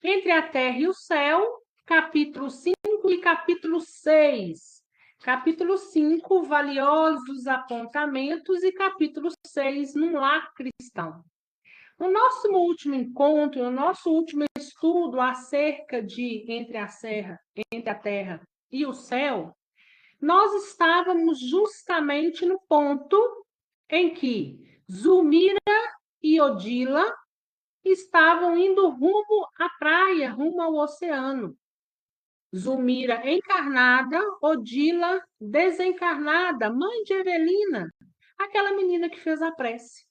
Entre a Terra e o Céu, capítulo 5 e capítulo 6. Capítulo 5, valiosos apontamentos, e capítulo 6, num lar cristão. No nosso último encontro, no nosso último estudo acerca de entre a Terra e o Céu, nós estávamos justamente no ponto em que Zulmira e Odila estavam indo rumo à praia, rumo ao oceano. Zulmira encarnada, Odila desencarnada, mãe de Evelina, aquela menina que fez a prece.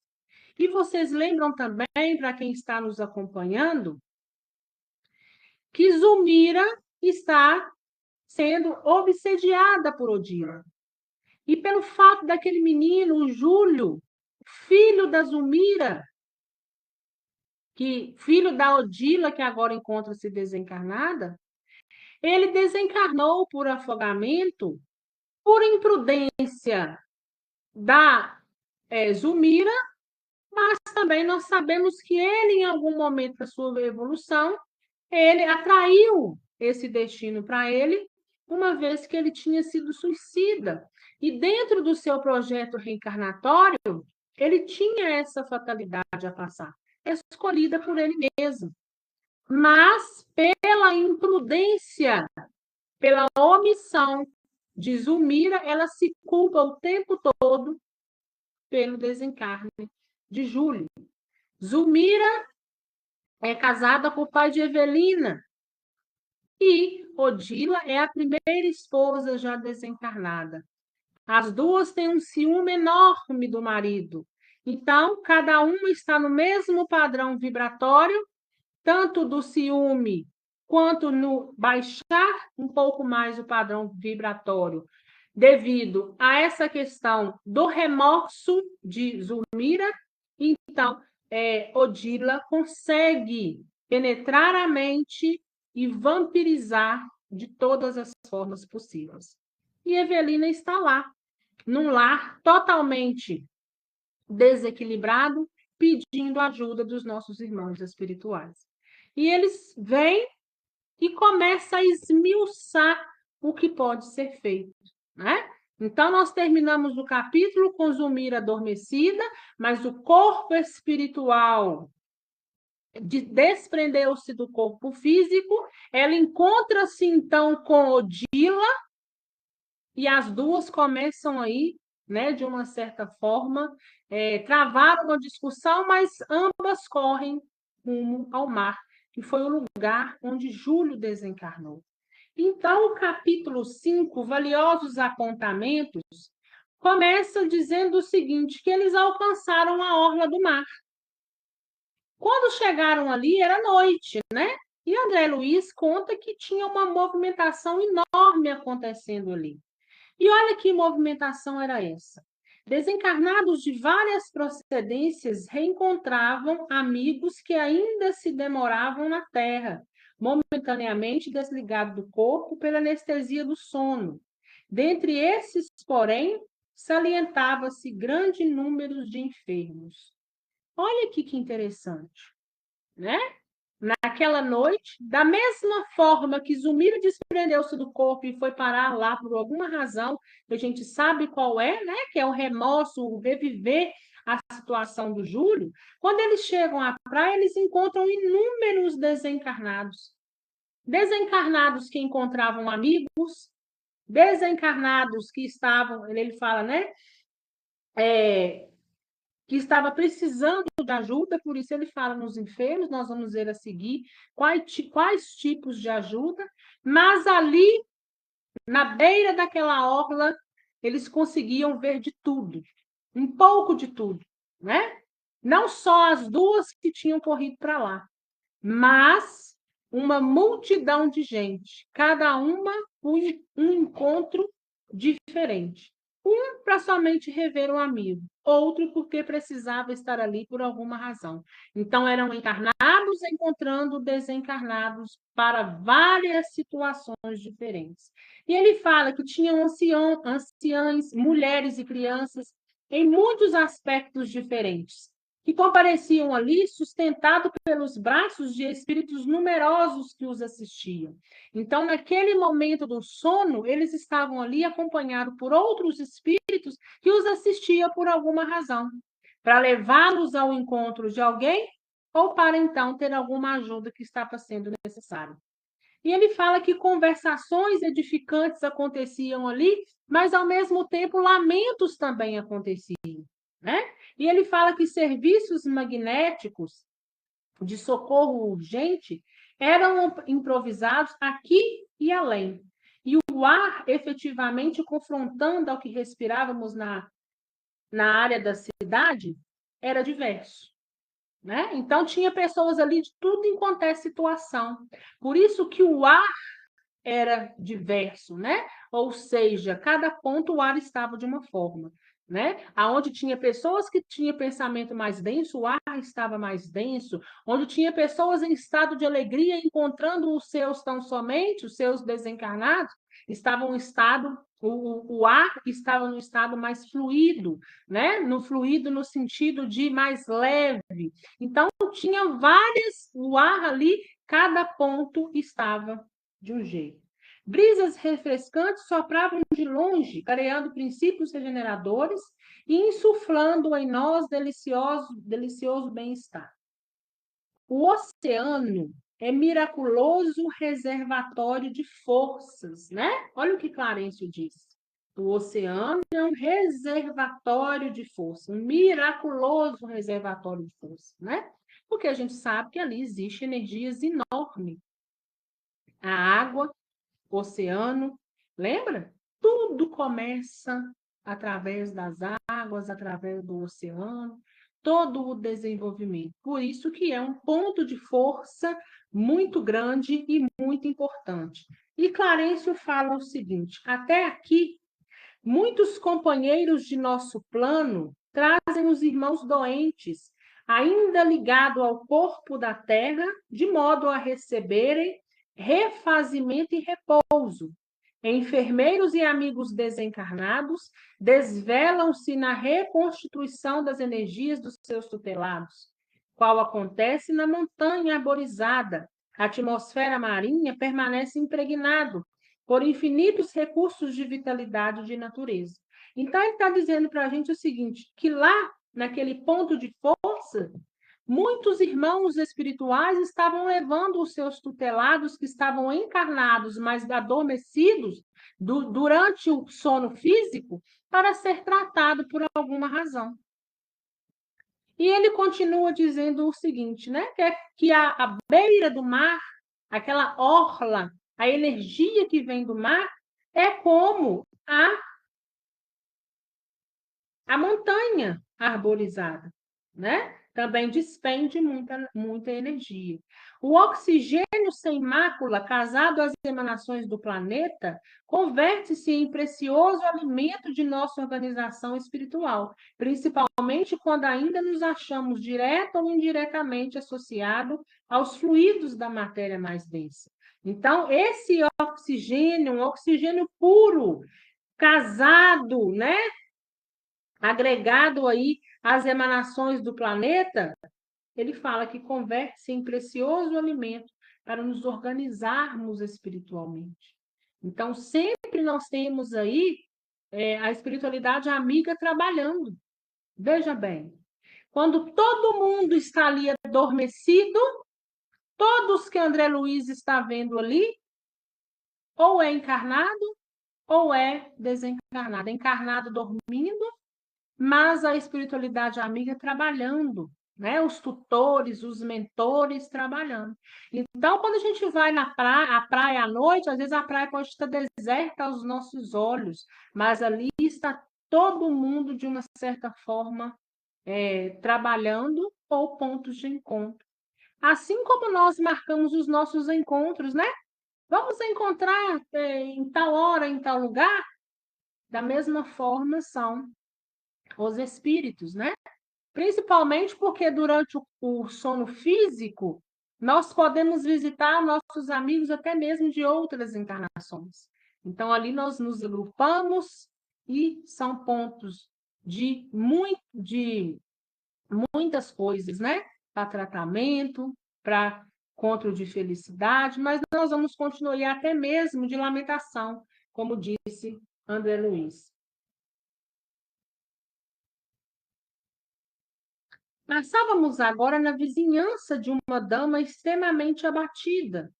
E vocês lembram também, para quem está nos acompanhando, que Zulmira está sendo obsediada por Odila. E pelo fato daquele menino, o Júlio, filho da Zulmira, filho da Odila, que agora encontra-se desencarnada, ele desencarnou por afogamento, por imprudência da Zulmira, mas também nós sabemos que ele, em algum momento da sua evolução, ele atraiu esse destino para ele, uma vez que ele tinha sido suicida. E dentro do seu projeto reencarnatório, ele tinha essa fatalidade a passar, escolhida por ele mesmo. Mas, pela imprudência, pela omissão de Zulmira, ela se culpa o tempo todo pelo desencarne de Júlio. Zulmira é casada com o pai de Evelina, e Odila é a primeira esposa já desencarnada. As duas têm um ciúme enorme do marido. Então, cada uma está no mesmo padrão vibratório, tanto do ciúme quanto no baixar um pouco mais o padrão vibratório, devido a essa questão do remorso de Zulmira. Então, Odila consegue penetrar a mente e vampirizar de todas as formas possíveis. E Evelina está lá, num lar totalmente desequilibrado, pedindo ajuda dos nossos irmãos espirituais. E eles vêm e começam a esmiuçar o que pode ser feito, né? Então, nós terminamos o capítulo com Zulmira adormecida, mas o corpo espiritual desprendeu-se do corpo físico, ela encontra-se, então, com Odila, e as duas começam aí, né, de uma certa forma, travar uma discussão, mas ambas correm rumo ao mar, que foi o lugar onde Júlio desencarnou. Então, o capítulo 5, valiosos apontamentos, começa dizendo o seguinte, que eles alcançaram a orla do mar. Quando chegaram ali, era noite, né? E André Luiz conta que tinha uma movimentação enorme acontecendo ali. E olha que movimentação era essa. Desencarnados de várias procedências reencontravam amigos que ainda se demoravam na Terra, momentaneamente desligados do corpo pela anestesia do sono. Dentre esses, porém, salientava-se grande número de enfermos. Olha aqui que interessante, né? Naquela noite, da mesma forma que Zulmira desprendeu-se do corpo e foi parar lá por alguma razão, que a gente sabe qual é, né? Que é o remorso, o reviver a situação do Júlio. Quando eles chegam à praia, eles encontram inúmeros desencarnados. Desencarnados que encontravam amigos, desencarnados que estavam, ele fala, né? Que estava precisando de ajuda, por isso ele fala nos enfermos, nós vamos ver a seguir quais tipos de ajuda, mas ali, na beira daquela orla, eles conseguiam ver de tudo, um pouco de tudo, né? Não só as duas que tinham corrido para lá, mas uma multidão de gente, cada uma um encontro diferente. Um para somente rever um amigo, outro porque precisava estar ali por alguma razão. Então, eram encarnados encontrando desencarnados para várias situações diferentes. E ele fala que tinham anciãs, mulheres e crianças em muitos aspectos diferentes. que compareciam ali sustentado pelos braços de espíritos numerosos que os assistiam. Então, naquele momento do sono, eles estavam ali acompanhados por outros espíritos que os assistiam por alguma razão, para levá-los ao encontro de alguém ou para então ter alguma ajuda que estava sendo necessária. E ele fala que conversações edificantes aconteciam ali, mas ao mesmo tempo lamentos também aconteciam, né? E ele fala que serviços magnéticos de socorro urgente eram improvisados aqui e além. E o ar efetivamente confrontando ao que respirávamos na área da cidade era diverso. Né? Então, tinha pessoas ali de tudo em quanto é situação. Por isso que o ar era diverso, né? Ou seja, cada ponto o ar estava de uma forma, né? Aonde tinha pessoas que tinham pensamento mais denso, o ar estava mais denso. Onde tinha pessoas em estado de alegria encontrando os seus tão somente, os seus desencarnados, estavam em estado o ar estava no estado mais fluido, né? No fluido no sentido de mais leve. Então tinha várias, o ar ali, cada ponto estava de um jeito. Brisas refrescantes sopravam de longe, clareando princípios regeneradores e insuflando em nós delicioso bem-estar. O oceano é miraculoso reservatório de forças, né? Olha o que Clarencio diz. O oceano é um reservatório de força, um miraculoso reservatório de força, né? Porque a gente sabe que ali existe energias enormes. A água, o oceano, lembra? Tudo começa através das águas, através do oceano, todo o desenvolvimento. Por isso que é um ponto de força muito grande e muito importante. E Clarencio fala o seguinte: até aqui, muitos companheiros de nosso plano trazem os irmãos doentes, ainda ligados ao corpo da terra, de modo a receberem refazimento e repouso. Enfermeiros e amigos desencarnados desvelam-se na reconstituição das energias dos seus tutelados, qual acontece na montanha arborizada. A atmosfera marinha permanece impregnado por infinitos recursos de vitalidade de natureza. Então, ele está dizendo para a gente o seguinte, que lá, naquele ponto de força, muitos irmãos espirituais estavam levando os seus tutelados que estavam encarnados, mas adormecidos durante o sono físico, para ser tratado por alguma razão. E ele continua dizendo o seguinte, né? Que a beira do mar, aquela orla, a energia que vem do mar, é como a montanha arborizada, né? Também despende muita energia. O oxigênio sem mácula, casado às emanações do planeta, converte-se em precioso alimento de nossa organização espiritual, principalmente quando ainda nos achamos direto ou indiretamente associados aos fluidos da matéria mais densa. Então, esse oxigênio, um oxigênio puro, casado, né? Agregado aí às emanações do planeta, ele fala que converte-se em precioso alimento para nos organizarmos espiritualmente. Então, sempre nós temos aí a espiritualidade amiga trabalhando. Veja bem, quando todo mundo está ali adormecido, todos que André Luiz está vendo ali, ou é encarnado, ou é desencarnado. Encarnado dormindo, mas a espiritualidade amiga trabalhando, né? Os tutores, os mentores trabalhando. Então, quando a gente vai na praia, a praia à noite, às vezes a praia pode estar deserta aos nossos olhos, mas ali está todo mundo, de uma certa forma, trabalhando ou pontos de encontro. Assim como nós marcamos os nossos encontros, né? Vamos encontrar em tal hora, em tal lugar, da mesma forma são os espíritos, né? Principalmente porque durante o sono físico, nós podemos visitar nossos amigos até mesmo de outras encarnações. Então, ali nós nos agrupamos e são pontos de muitas coisas, né? Para tratamento, para controle de felicidade, mas nós vamos continuar até mesmo de lamentação, como disse André Luiz. Passávamos agora na vizinhança de uma dama extremamente abatida,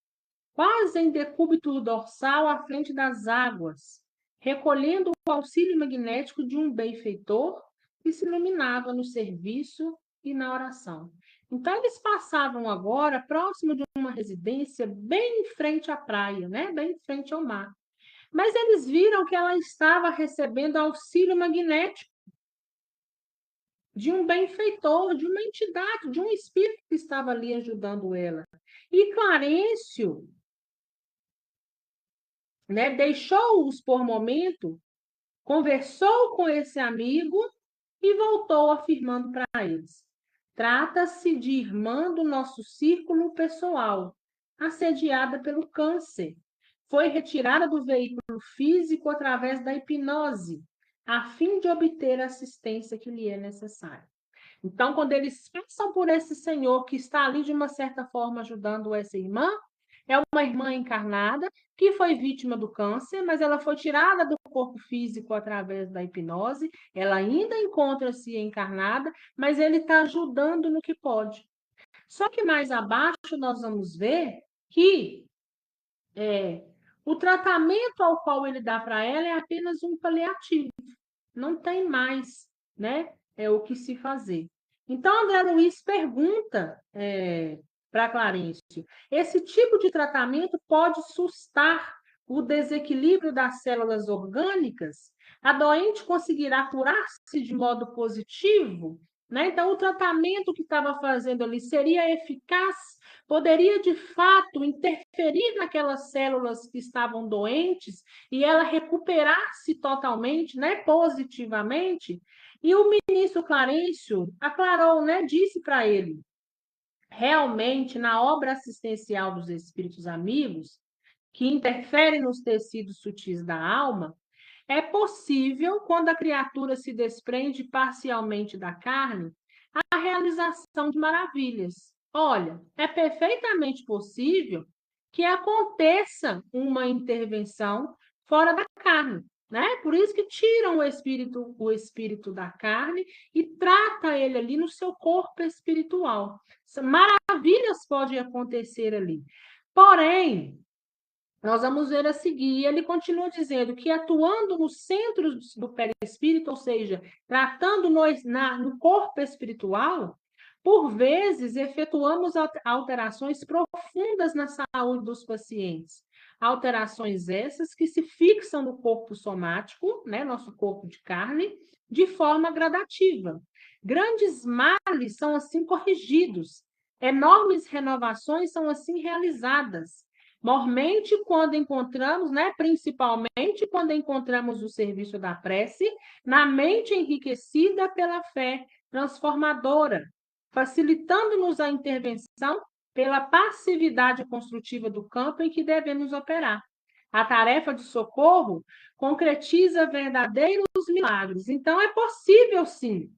quase em decúbito dorsal à frente das águas, recolhendo o auxílio magnético de um benfeitor que se iluminava no serviço e na oração. Então, eles passavam agora próximo de uma residência bem em frente à praia, né? Bem em frente ao mar. Mas eles viram que ela estava recebendo auxílio magnético de um benfeitor, de uma entidade, de um espírito que estava ali ajudando ela. E Clarencio, né, deixou-os por momento, conversou com esse amigo e voltou afirmando para eles: trata-se de irmã do nosso círculo pessoal, assediada pelo câncer. Foi retirada do veículo físico através da hipnose, a fim de obter a assistência que lhe é necessária. Então, quando eles passam por esse senhor que está ali, de uma certa forma, ajudando essa irmã, é uma irmã encarnada que foi vítima do câncer, mas ela foi tirada do corpo físico através da hipnose. Ela ainda encontra-se encarnada, mas ele está ajudando no que pode. Só que mais abaixo nós vamos ver que o tratamento ao qual ele dá para ela é apenas um paliativo. Não tem mais, né? É o que se fazer. Então, André Luiz pergunta para Clarencio: esse tipo de tratamento pode sustar o desequilíbrio das células orgânicas? A doente conseguirá curar-se de modo positivo? Né? Então, o tratamento que estava fazendo ali seria eficaz? Poderia, de fato, interferir naquelas células que estavam doentes e ela recuperar-se totalmente, né, positivamente? E o ministro Clarencio aclarou, né, disse para ele: realmente, na obra assistencial dos espíritos amigos, que interferem nos tecidos sutis da alma, é possível, quando a criatura se desprende parcialmente da carne, a realização de maravilhas. Olha, é perfeitamente possível que aconteça uma intervenção fora da carne, né? Por isso que tiram o espírito da carne e trata ele ali no seu corpo espiritual. Maravilhas podem acontecer ali. Porém, nós vamos ver a seguir, ele continua dizendo que atuando no centro do perispírito, ou seja, tratando no corpo espiritual, por vezes efetuamos alterações profundas na saúde dos pacientes. Alterações essas que se fixam no corpo somático, né, nosso corpo de carne, de forma gradativa. Grandes males são assim corrigidos, enormes renovações são assim realizadas. Mormente quando encontramos, né, principalmente quando encontramos o serviço da prece, na mente enriquecida pela fé transformadora, facilitando-nos a intervenção pela passividade construtiva do campo em que devemos operar. A tarefa de socorro concretiza verdadeiros milagres. Então, é possível, sim.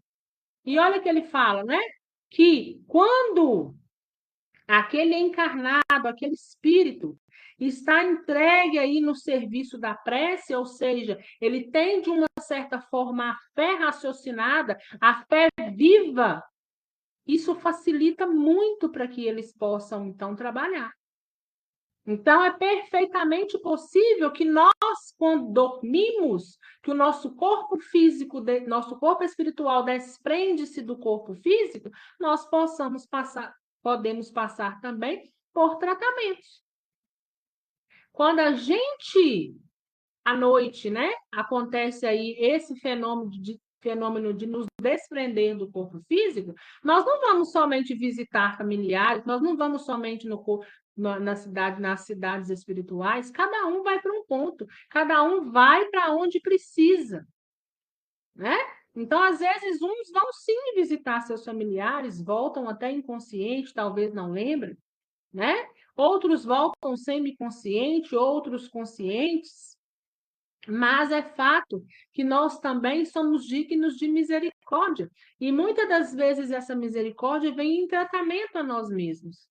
E olha que ele fala, né? Que quando aquele encarnado, aquele espírito, está entregue aí no serviço da prece, ou seja, ele tem de uma certa forma a fé raciocinada, a fé viva. Isso facilita muito para que eles possam, então, trabalhar. Então, é perfeitamente possível que nós, quando dormimos, que o nosso corpo físico, nosso corpo espiritual desprende-se do corpo físico, nós podemos passar também por tratamentos. Quando a gente, à noite, né, acontece aí esse fenômeno de nos desprender do corpo físico, nós não vamos somente visitar familiares, nós não vamos somente nas cidades espirituais, cada um vai para um ponto, cada um vai para onde precisa, né? Então, às vezes, uns vão sim visitar seus familiares, voltam até inconsciente, talvez não lembrem, né? Outros voltam semi-consciente, outros conscientes, mas é fato que nós também somos dignos de misericórdia. misericórdia, e muitas das vezes essa misericórdia vem em tratamento a nós mesmos,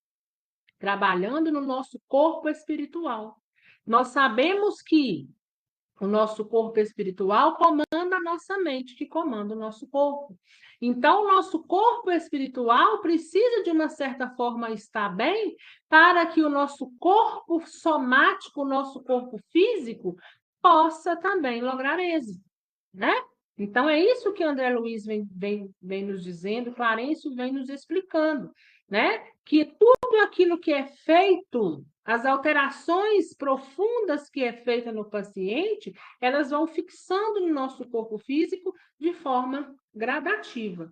trabalhando no nosso corpo espiritual. Nós sabemos que o nosso corpo espiritual comanda a nossa mente, que comanda o nosso corpo. Então, o nosso corpo espiritual precisa, de uma certa forma, estar bem para que o nosso corpo somático, o nosso corpo físico, possa também lograr êxito, né? Então, é isso que André Luiz vem nos dizendo, Clarencio vem nos explicando, né? Que tudo aquilo que é feito, as alterações profundas que é feita no paciente, elas vão fixando no nosso corpo físico de forma gradativa.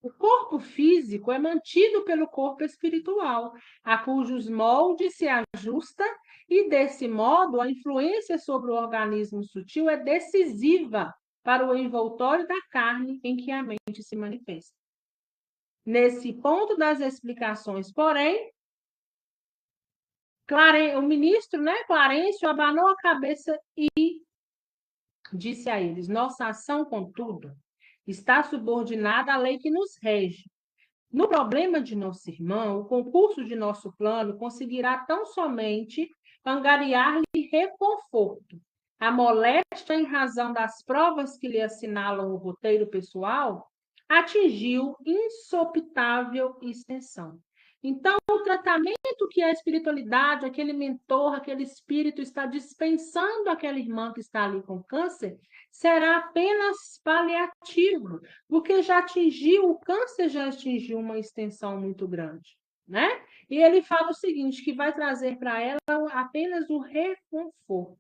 O corpo físico é mantido pelo corpo espiritual, a cujos moldes se ajusta, e desse modo a influência sobre o organismo sutil é decisiva para o envoltório da carne em que a mente se manifesta. Nesse ponto das explicações, porém, o ministro, né, Clarencio, abanou a cabeça e disse a eles: nossa ação, contudo, está subordinada à lei que nos rege. No problema de nosso irmão, o concurso de nosso plano conseguirá tão somente angariar-lhe reconforto. A moléstia, em razão das provas que lhe assinalam o roteiro pessoal, atingiu insopitável extensão. Então, o tratamento que a espiritualidade, aquele mentor, aquele espírito está dispensando àquela irmã que está ali com câncer, será apenas paliativo, porque já atingiu, o câncer já atingiu uma extensão muito grande, né? E ele fala o seguinte, que vai trazer para ela apenas o reconforto,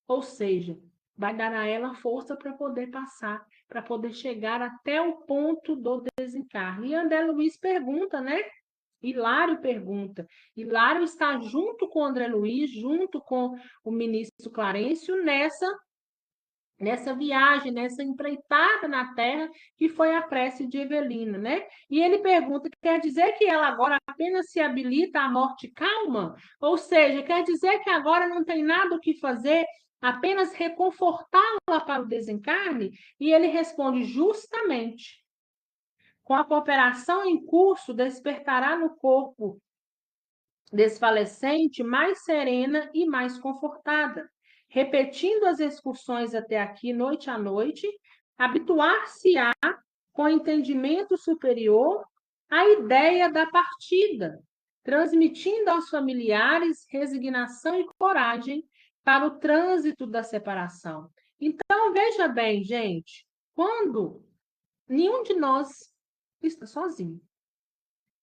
ou seja, vai dar a ela força para poder passar, para poder chegar até o ponto do desencarne. E André Luiz pergunta, né? Hilário pergunta. Hilário está junto com André Luiz, junto com o ministro Clarencio, nessa viagem, nessa empreitada na Terra, que foi a prece de Evelina, né? E ele pergunta, quer dizer que ela agora apenas se habilita à morte calma? Ou seja, quer dizer que agora não tem nada o que fazer, apenas reconfortá-la para o desencarne? E ele responde, justamente. Com a cooperação em curso, despertará no corpo desfalecente mais serena e mais confortada. Repetindo as excursões até aqui, noite a noite, habituar-se-á, com entendimento superior, à ideia da partida, transmitindo aos familiares resignação e coragem para o trânsito da separação. Então, veja bem, gente, quando nenhum de nós está sozinho.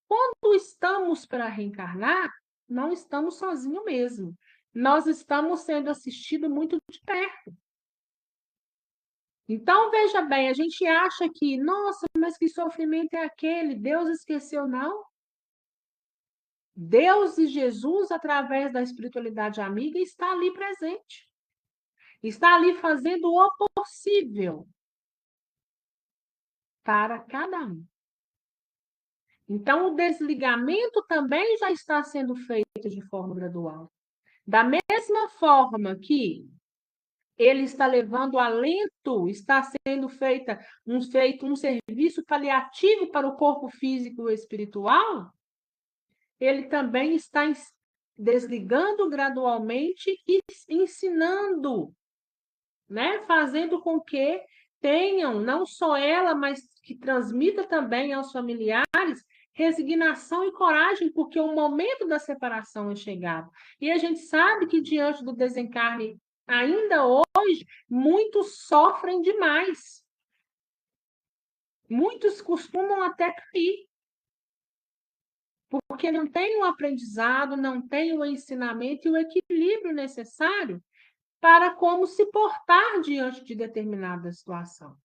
Quando estamos para reencarnar, não estamos sozinhos mesmo. Nós estamos sendo assistidos muito de perto. Então, veja bem, a gente acha que, nossa, mas que sofrimento é aquele? Deus esqueceu, não? Deus e Jesus, através da espiritualidade amiga, está ali presente. Está ali fazendo o possível para cada um. Então, o desligamento também já está sendo feito de forma gradual. Da mesma forma que ele está levando alento, está sendo feito um serviço paliativo para o corpo físico e espiritual, ele também está desligando gradualmente e ensinando, né? Fazendo com que tenham, não só ela, mas que transmita também aos familiares resignação e coragem, porque o momento da separação é chegado. E a gente sabe que diante do desencarne, ainda hoje, muitos sofrem demais. Muitos costumam até cair, porque não tem o aprendizado, não tem o ensinamento e o equilíbrio necessário para como se portar diante de determinada situação.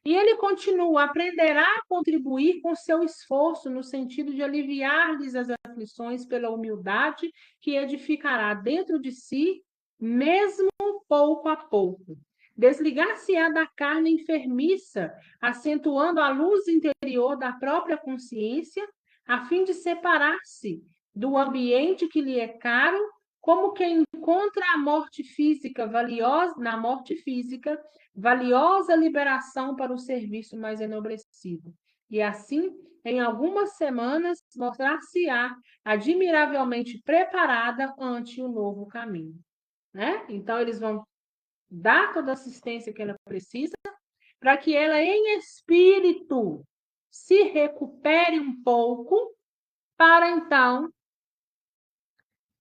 E ele continua, aprenderá a contribuir com seu esforço no sentido de aliviar-lhes as aflições pela humildade que edificará dentro de si, mesmo pouco a pouco. Desligar-se-á da carne enfermiça, acentuando a luz interior da própria consciência, a fim de separar-se do ambiente que lhe é caro como quem encontra a morte física valiosa, na morte física, valiosa liberação para o serviço mais enobrecido. E assim, em algumas semanas, mostrar-se-á admiravelmente preparada ante o novo caminho. Né? Então, eles vão dar toda a assistência que ela precisa para que ela, em espírito, se recupere um pouco para, então,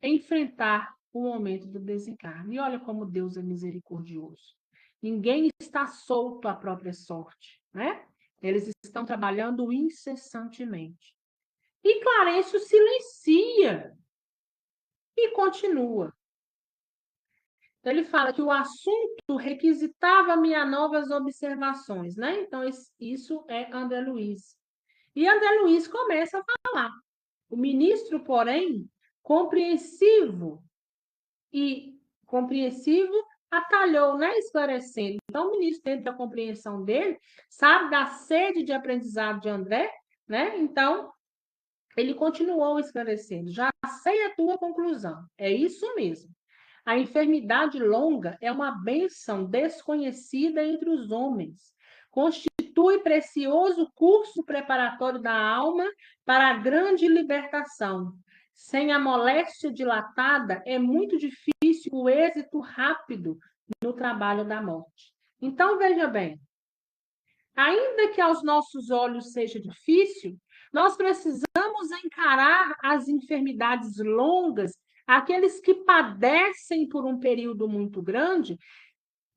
enfrentar o momento do desencarne. E olha como Deus é misericordioso. Ninguém está solto à própria sorte, né? Eles estão trabalhando incessantemente. E Clarencio silencia e continua. Então, ele fala que o assunto requisitava-me a novas observações, né? Então, isso é André Luiz. E André Luiz começa a falar. O ministro, porém, compreensivo, atalhou, né? Esclarecendo. Então, o ministro, dentro da compreensão dele, sabe da sede de aprendizado de André, né? Então, ele continuou esclarecendo. Já sei a tua conclusão. É isso mesmo. A enfermidade longa é uma bênção desconhecida entre os homens. Constitui precioso curso preparatório da alma para a grande libertação. Sem a moléstia dilatada, é muito difícil o êxito rápido no trabalho da morte. Então, veja bem, ainda que aos nossos olhos seja difícil, nós precisamos encarar as enfermidades longas, aqueles que padecem por um período muito grande,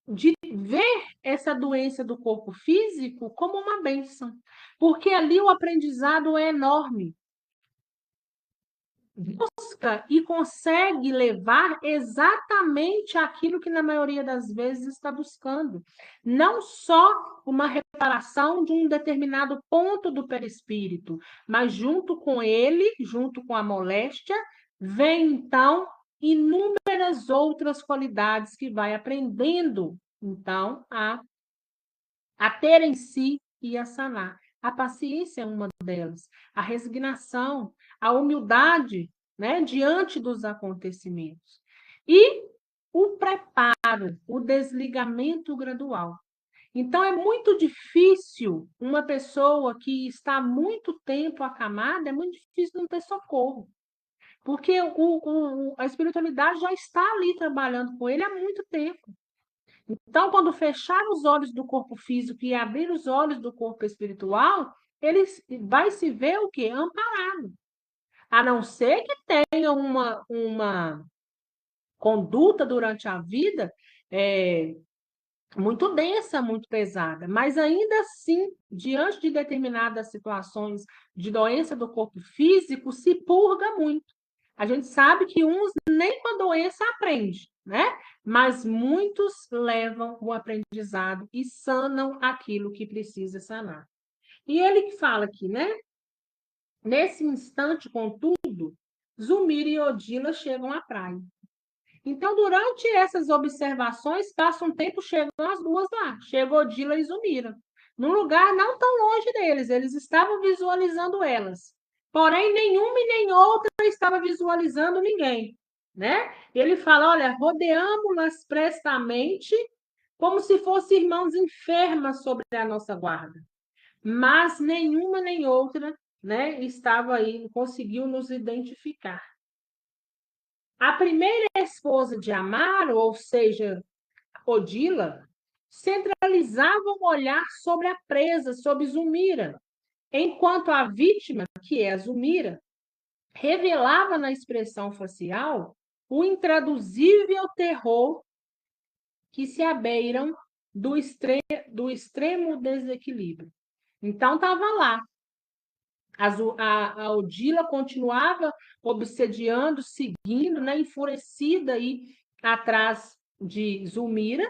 de ver essa doença do corpo físico como uma bênção, porque ali o aprendizado é enorme. Busca e consegue levar exatamente aquilo que na maioria das vezes está buscando. Não só uma reparação de um determinado ponto do perispírito, mas junto com ele, junto com a moléstia, vem então inúmeras outras qualidades que vai aprendendo então a ter em si e a sanar. A paciência é uma delas, a resignação, a humildade, né, diante dos acontecimentos. E o preparo, o desligamento gradual. Então, é muito difícil uma pessoa que está há muito tempo acamada, é muito difícil não ter socorro. Porque a espiritualidade já está ali trabalhando com ele há muito tempo. Então, quando fechar os olhos do corpo físico e abrir os olhos do corpo espiritual, ele vai se ver o quê? Amparado. A não ser que tenha uma conduta durante a vida muito densa, muito pesada. Mas ainda assim, diante de determinadas situações de doença do corpo físico, se purga muito. A gente sabe que uns nem com a doença aprende, né? Mas muitos levam o aprendizado e sanam aquilo que precisa sanar. E ele que fala aqui, né? Nesse instante, contudo, Zulmira e Odila chegam à praia. Então, durante essas observações, passa um tempo, chegam as duas lá. Chegou Odila e Zulmira. Num lugar não tão longe deles, eles estavam visualizando elas. Porém, nenhuma e nem outra estava visualizando ninguém. Né? Ele fala, olha, rodeamos-las prestamente, como se fossem irmãos enfermas sobre a nossa guarda. Mas nenhuma nem outra, né, estava aí, conseguiu nos identificar. A primeira esposa de Amaro, ou seja, Odila, centralizava o olhar sobre a presa, sobre Zulmira, enquanto a vítima, que é a Zulmira, revelava na expressão facial o intraduzível terror que se abeiram do extremo desequilíbrio. Então, estava lá. A Odila continuava obsediando, seguindo, né, enfurecida aí atrás de Zulmira.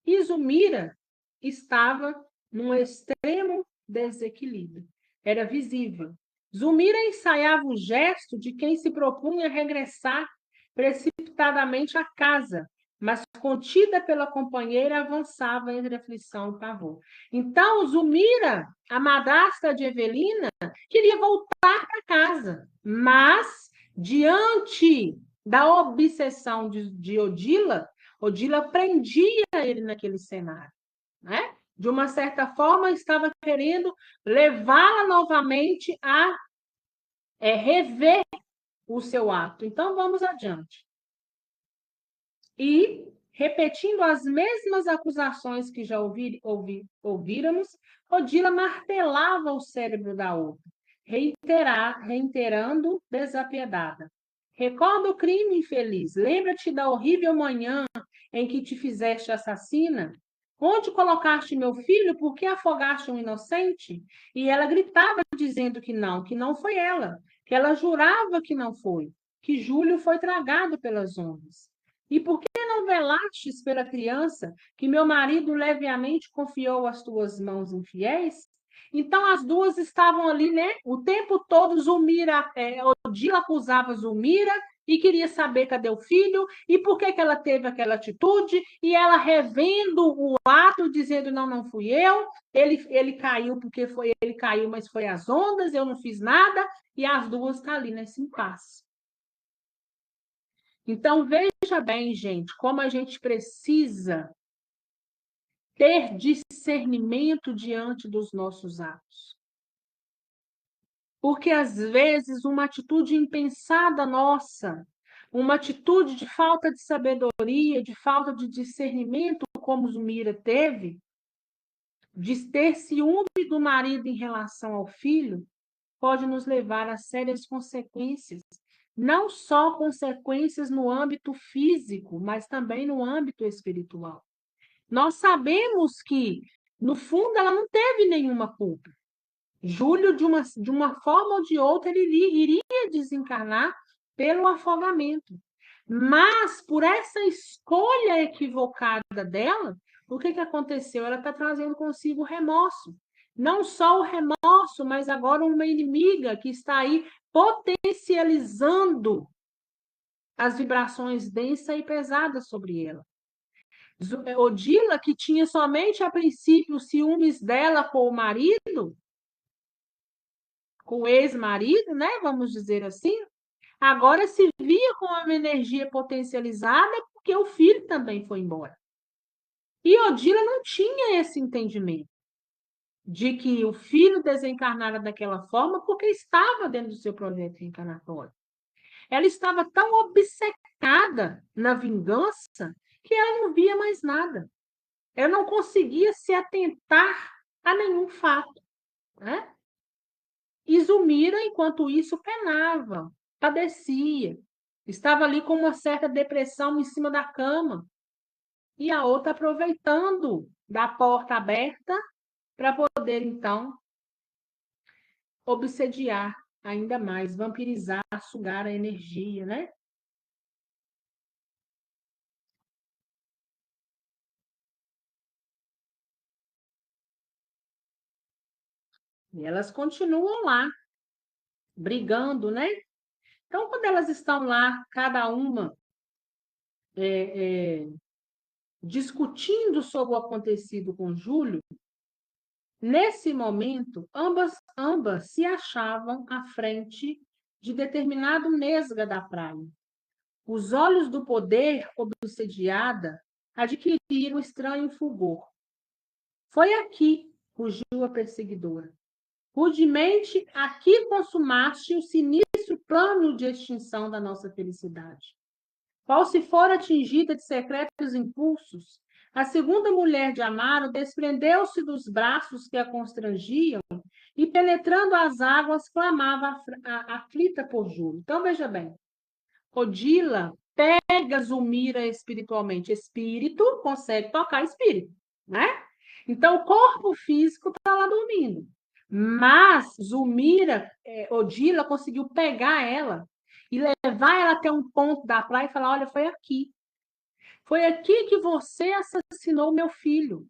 E Zulmira estava num extremo desequilíbrio. Era visível. Zulmira ensaiava o gesto de quem se propunha regressar precipitadamente à casa, mas contida pela companheira, avançava entre aflição e pavor. Então, Zulmira, a madrasta de Evelina, queria voltar para casa, mas Diante da obsessão de Odila, Odila prendia ele naquele cenário, né? De uma certa forma, estava querendo levá-la novamente a rever o seu ato. Então, vamos adiante. E, repetindo as mesmas acusações que já ouvíramos, Odila martelava o cérebro da outra, reiterando desapiedada. Recorda o crime, infeliz. Lembra-te da horrível manhã em que te fizeste assassina? Onde colocaste meu filho? Por que afogaste um inocente? E ela gritava, dizendo que não foi ela, que ela jurava que não foi, que Júlio foi tragado pelas ondas. E por que não velastes pela criança que meu marido levemente confiou às tuas mãos infiéis? Então as duas estavam ali, né? O tempo todo, Odila acusava Zulmira e queria saber cadê o filho e por que ela teve aquela atitude, e ela revendo o ato, dizendo não fui eu, ele caiu porque foi ele caiu, mas foi as ondas, eu não fiz nada, e as duas estão ali nesse impasse. Então, veja bem, gente, como a gente precisa ter discernimento diante dos nossos atos. Porque, às vezes, uma atitude impensada nossa, uma atitude de falta de sabedoria, de falta de discernimento, como Zulmira teve, de ter ciúme do marido em relação ao filho, pode nos levar a sérias consequências. Não só consequências no âmbito físico, mas também no âmbito espiritual. Nós sabemos que, no fundo, ela não teve nenhuma culpa. Júlio, de uma forma ou de outra, ele iria desencarnar pelo afogamento. Mas, por essa escolha equivocada dela, o que aconteceu? Ela está trazendo consigo remorso. Não só o remorso, mas agora uma inimiga que está aí potencializando as vibrações densas e pesadas sobre ela. Odila, que tinha somente a princípio ciúmes dela com o marido, com o ex-marido, né? Vamos dizer assim, agora se via com uma energia potencializada porque o filho também foi embora. E Odila não tinha esse entendimento de que o filho desencarnara daquela forma porque estava dentro do seu projeto reencarnatório. Ela estava tão obcecada na vingança que ela não via mais nada. Ela não conseguia se atentar a nenhum fato, né? E Zulmira, enquanto isso, penava, padecia, estava ali com uma certa depressão em cima da cama, e a outra aproveitando da porta aberta para poder, então, obsediar ainda mais, vampirizar, sugar a energia, né? E elas continuam lá, brigando, né? Então, quando elas estão lá, cada uma discutindo sobre o acontecido com Júlio, nesse momento, ambas se achavam à frente de determinado nesga da praia. Os olhos do poder, obsediada, adquiriram estranho fulgor. Foi aqui, rugiu a perseguidora. Rudemente, aqui consumaste o sinistro plano de extinção da nossa felicidade. Qual se for atingida de secretos impulsos, a segunda mulher de Amaro desprendeu-se dos braços que a constrangiam e, penetrando as águas, clamava aflita por Júlio. Então, veja bem, Odila pega Zulmira espiritualmente. Espírito consegue tocar espírito, né? Então, o corpo físico está lá dormindo. Mas Zulmira, Odila conseguiu pegar ela e levar ela até um ponto da praia e falar: olha, foi aqui. Foi aqui que você assassinou meu filho.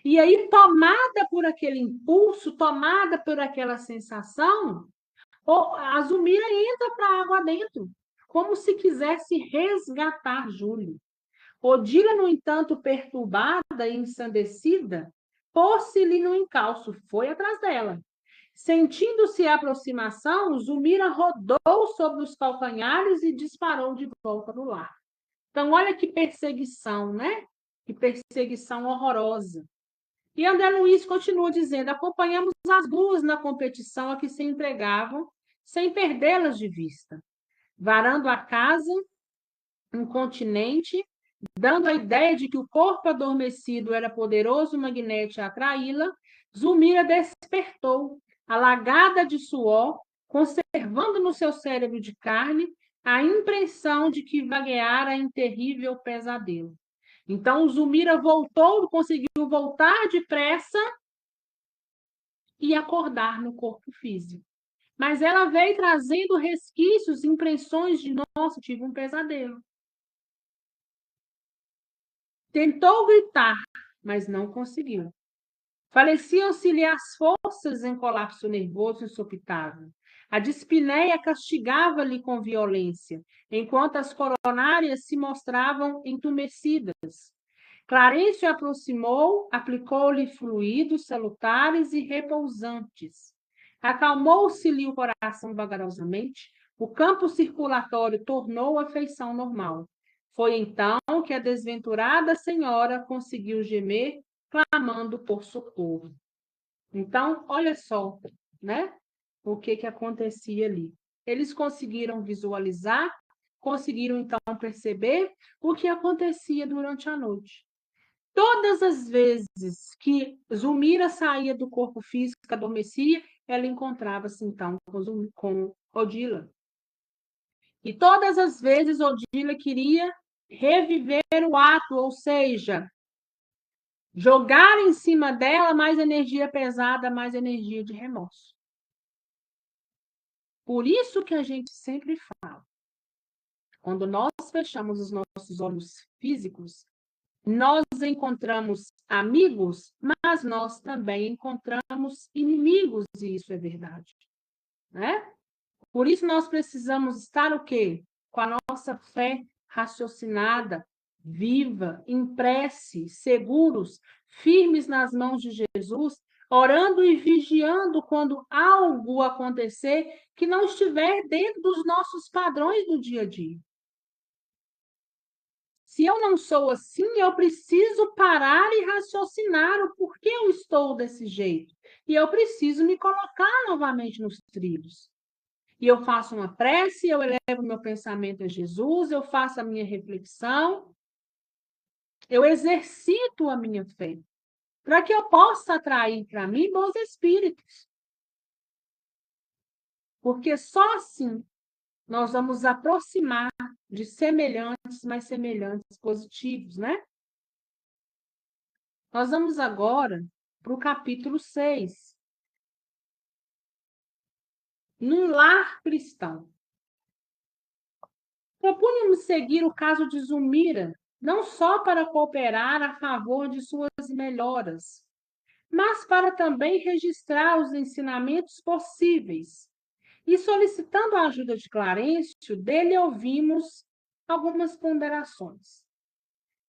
E aí, tomada por aquele impulso, tomada por aquela sensação, a Zulmira entra para a água dentro, como se quisesse resgatar Júlio. Odila, no entanto, perturbada e ensandecida, pôs-se-lhe no encalço, foi atrás dela. Sentindo-se a aproximação, Zulmira rodou sobre os calcanhares e disparou de volta no lar. Então, olha que perseguição, né? Que perseguição horrorosa. E André Luiz continua dizendo: acompanhamos as duas na competição a que se entregavam, sem perdê-las de vista, varando a casa, um continente, dando a ideia de que o corpo adormecido era poderoso magnete a atraí-la. Zulmira despertou, alagada de suor, conservando no seu cérebro de carne a impressão de que vagueara em terrível pesadelo. Então, Zulmira voltou, conseguiu voltar depressa e acordar no corpo físico. Mas ela veio trazendo resquícios, impressões de, nossa, tive um pesadelo. Tentou gritar, mas não conseguiu. Faleciam-se-lhe as forças em colapso nervoso insopitável. A dispneia castigava-lhe com violência, enquanto as coronárias se mostravam entumecidas. Clarencio aproximou, aplicou-lhe fluidos salutares e repousantes. Acalmou-se-lhe o coração vagarosamente, o campo circulatório tornou a feição normal. Foi então que a desventurada senhora conseguiu gemer, clamando por socorro. Então, olha só, né? O que acontecia ali. Eles conseguiram visualizar, conseguiram então perceber o que acontecia durante a noite. Todas as vezes que Zulmira saía do corpo físico, adormecia, ela encontrava-se então com Odila. E todas as vezes Odila queria reviver o ato, ou seja, jogar em cima dela mais energia pesada, mais energia de remorso. Por isso que a gente sempre fala, quando nós fechamos os nossos olhos físicos, nós encontramos amigos, mas nós também encontramos inimigos, e isso é verdade, né? Por isso nós precisamos estar o quê? Com a nossa fé raciocinada, viva, em prece, seguros, firmes nas mãos de Jesus, orando e vigiando quando algo acontecer que não estiver dentro dos nossos padrões do dia a dia. Se eu não sou assim, eu preciso parar e raciocinar o porquê eu estou desse jeito. E eu preciso me colocar novamente nos trilhos. E eu faço uma prece, eu elevo meu pensamento a Jesus, eu faço a minha reflexão, eu exercito a minha fé, para que eu possa atrair para mim bons espíritos. Porque só assim nós vamos aproximar de semelhantes, mas semelhantes positivos, né? Nós vamos agora para o capítulo 6. Num lar cristão. Propunhamos seguir o caso de Zulmira, não só para cooperar a favor de suas melhoras, mas para também registrar os ensinamentos possíveis. E solicitando a ajuda de Clarencio, dele ouvimos algumas ponderações.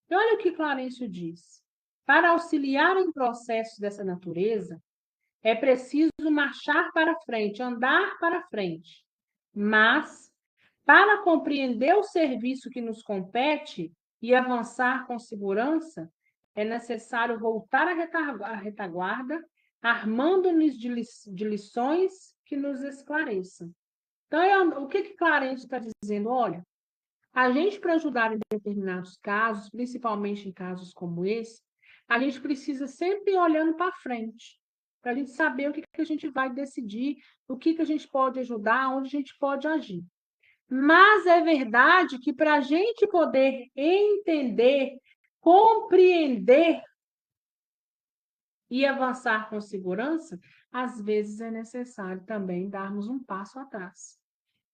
E olha o que Clarencio diz. Para auxiliar em processos dessa natureza, é preciso marchar para frente, andar para frente. Mas, para compreender o serviço que nos compete e avançar com segurança, é necessário voltar à retaguarda, armando-nos de lições que nos esclareçam. Então, o que Clarence está dizendo? Olha, a gente, para ajudar em determinados casos, principalmente em casos como esse, a gente precisa sempre ir olhando para frente, para a gente saber o que a gente vai decidir, o que a gente pode ajudar, onde a gente pode agir. Mas é verdade que para a gente poder entender, compreender e avançar com segurança, às vezes é necessário também darmos um passo atrás.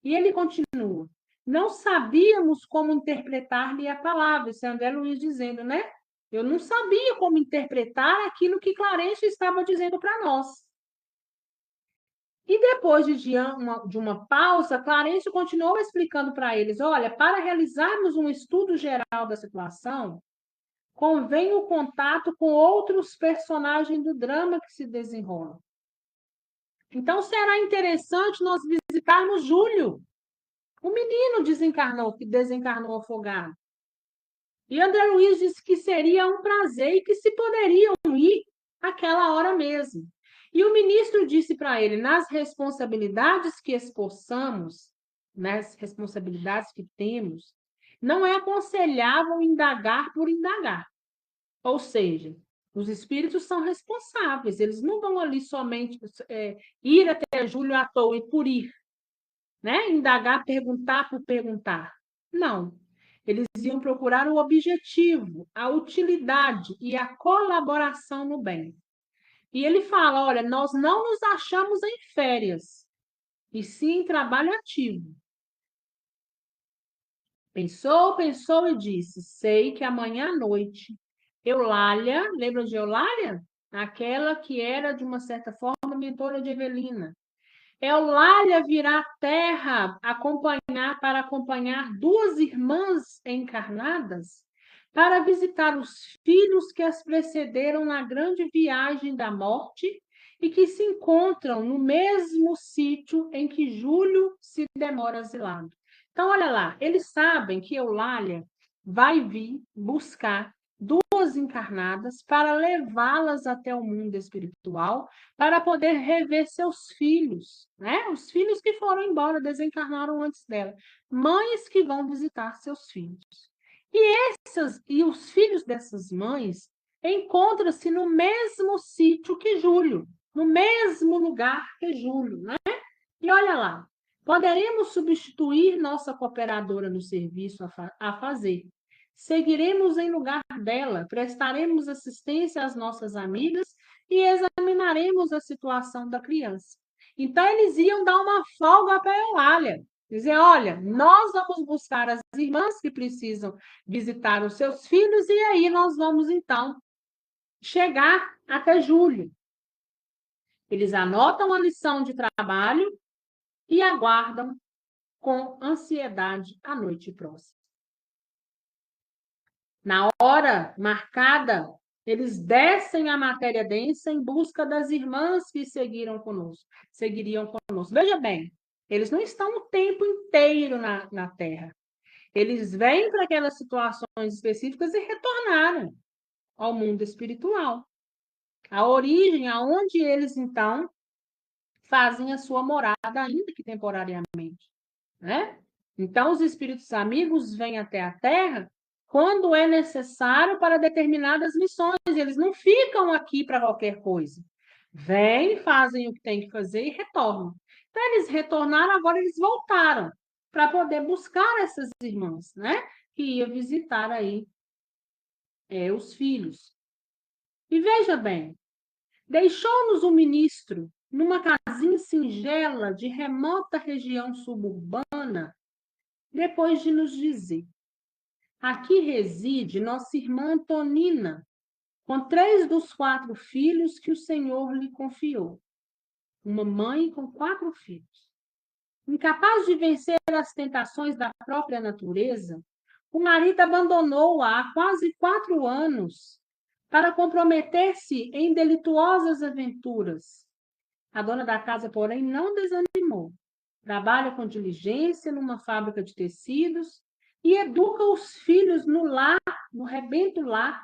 E ele continua. Não sabíamos como interpretar-lhe a palavra. Isso é André Luiz dizendo, né? Eu não sabia como interpretar aquilo que Clarencio estava dizendo para nós. E depois de uma pausa, Clarencio continuou explicando para eles: olha, para realizarmos um estudo geral da situação, convém o contato com outros personagens do drama que se desenrolam. Então, será interessante nós visitarmos Júlio. O menino que desencarnou afogado. E André Luiz disse que seria um prazer e que se poderiam ir àquela hora mesmo. E o ministro disse para ele, nas responsabilidades que espossamos, nas responsabilidades que temos, não é aconselhável indagar por indagar. Ou seja, os espíritos são responsáveis, eles não vão ali somente ir até Júlio à toa e por ir, né? Indagar, perguntar por perguntar. Não. Eles iam procurar o objetivo, a utilidade e a colaboração no bem. E ele fala: olha, nós não nos achamos em férias, e sim em trabalho ativo. Pensou, pensou e disse: sei que amanhã à noite, Eulália, lembra de Eulália? Aquela que era, de uma certa forma, mentora de Evelina. Eulália virá à terra para acompanhar duas irmãs encarnadas para visitar os filhos que as precederam na grande viagem da morte e que se encontram no mesmo sítio em que Júlio se demora exilado. Então, olha lá, eles sabem que Eulália vai vir buscar duas encarnadas para levá-las até o mundo espiritual para poder rever seus filhos, né? Os filhos que foram embora, desencarnaram antes dela. Mães que vão visitar seus filhos. E os filhos dessas mães encontram-se no mesmo sítio que Júlio, no mesmo lugar que Júlio, né? E olha lá, poderemos substituir nossa cooperadora no serviço a fazer. Seguiremos em lugar dela, prestaremos assistência às nossas amigas e examinaremos a situação da criança. Então, eles iam dar uma folga para a Eulália. Dizer, olha, nós vamos buscar as irmãs que precisam visitar os seus filhos e aí nós vamos, então, chegar até julho. Eles anotam a lição de trabalho e aguardam com ansiedade a noite próxima. Na hora marcada, eles descem a matéria densa em busca das irmãs que seguiriam conosco. Veja bem, eles não estão o tempo inteiro na Terra. Eles vêm para aquelas situações específicas e retornaram ao mundo espiritual. A origem, aonde eles, então, fazem a sua morada, ainda que temporariamente, né? Então, os espíritos amigos vêm até a Terra quando é necessário para determinadas missões. Eles não ficam aqui para qualquer coisa. Vêm, fazem o que tem que fazer e retornam. Então, eles retornaram, agora eles voltaram para poder buscar essas irmãs, né? Que ia visitar aí os filhos. E veja bem, deixou-nos o ministro numa casinha singela de remota região suburbana, depois de nos dizer: aqui reside nossa irmã Antonina, com 3 dos 4 filhos que o Senhor lhe confiou. Uma mãe com 4 filhos. Incapaz de vencer as tentações da própria natureza, o marido abandonou-a há quase 4 anos para comprometer-se em delituosas aventuras. A dona da casa, porém, não desanimou. Trabalha com diligência numa fábrica de tecidos e educa os filhos no lar, no rebento lar,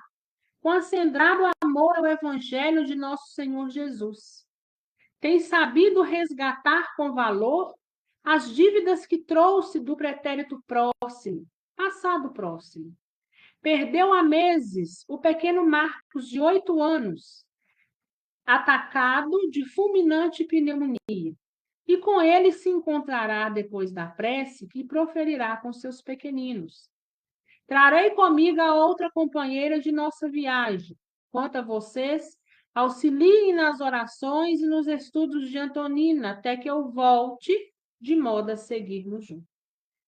com acendrado amor ao Evangelho de nosso Senhor Jesus. Tem sabido resgatar com valor as dívidas que trouxe do pretérito próximo, passado próximo. Perdeu há meses o pequeno Marcos, de 8 anos, atacado de fulminante pneumonia. E com ele se encontrará depois da prece que proferirá com seus pequeninos. Trarei comigo a outra companheira de nossa viagem. Quanto a vocês, auxiliem nas orações e nos estudos de Antonina, até que eu volte, de modo a seguirmos juntos.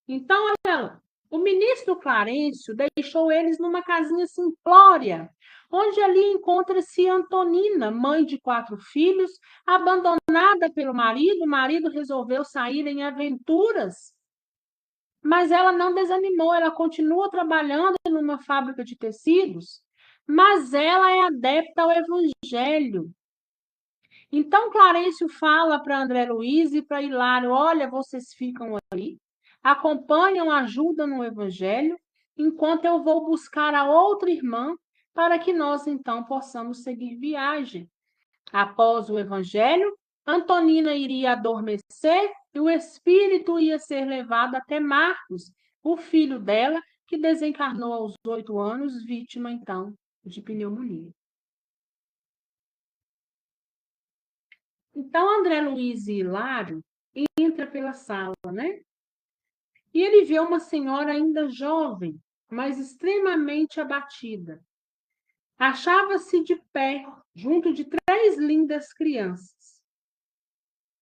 Então, olha lá, o ministro Clarencio deixou eles numa casinha simplória, onde ali encontra-se Antonina, mãe de 4 filhos, abandonada pelo marido. O marido resolveu sair em aventuras, mas ela não desanimou, ela continua trabalhando numa fábrica de tecidos, mas ela é adepta ao Evangelho. Então, Clarencio fala para André Luiz e para Hilário: olha, vocês ficam aí, acompanham, ajudam no Evangelho, enquanto eu vou buscar a outra irmã para que nós, então, possamos seguir viagem. Após o Evangelho, Antonina iria adormecer e o espírito ia ser levado até Marcos, o filho dela, que desencarnou aos 8 anos, vítima, então, de pneumonia. Então, André Luiz e Hilário entra pela sala, né? E ele vê uma senhora ainda jovem, mas extremamente abatida. Achava-se de pé, junto de 3 lindas crianças.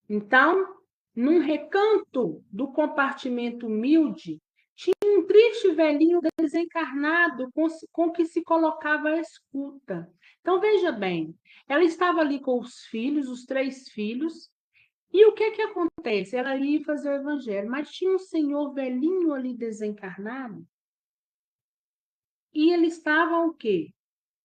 Então, num recanto do compartimento humilde, tinha um triste velhinho desencarnado com que se colocava à escuta. Então, veja bem, ela estava ali com os filhos, os 3 filhos, e o que acontece? Ela ia fazer o evangelho, mas tinha um senhor velhinho ali desencarnado, e ele estava o quê?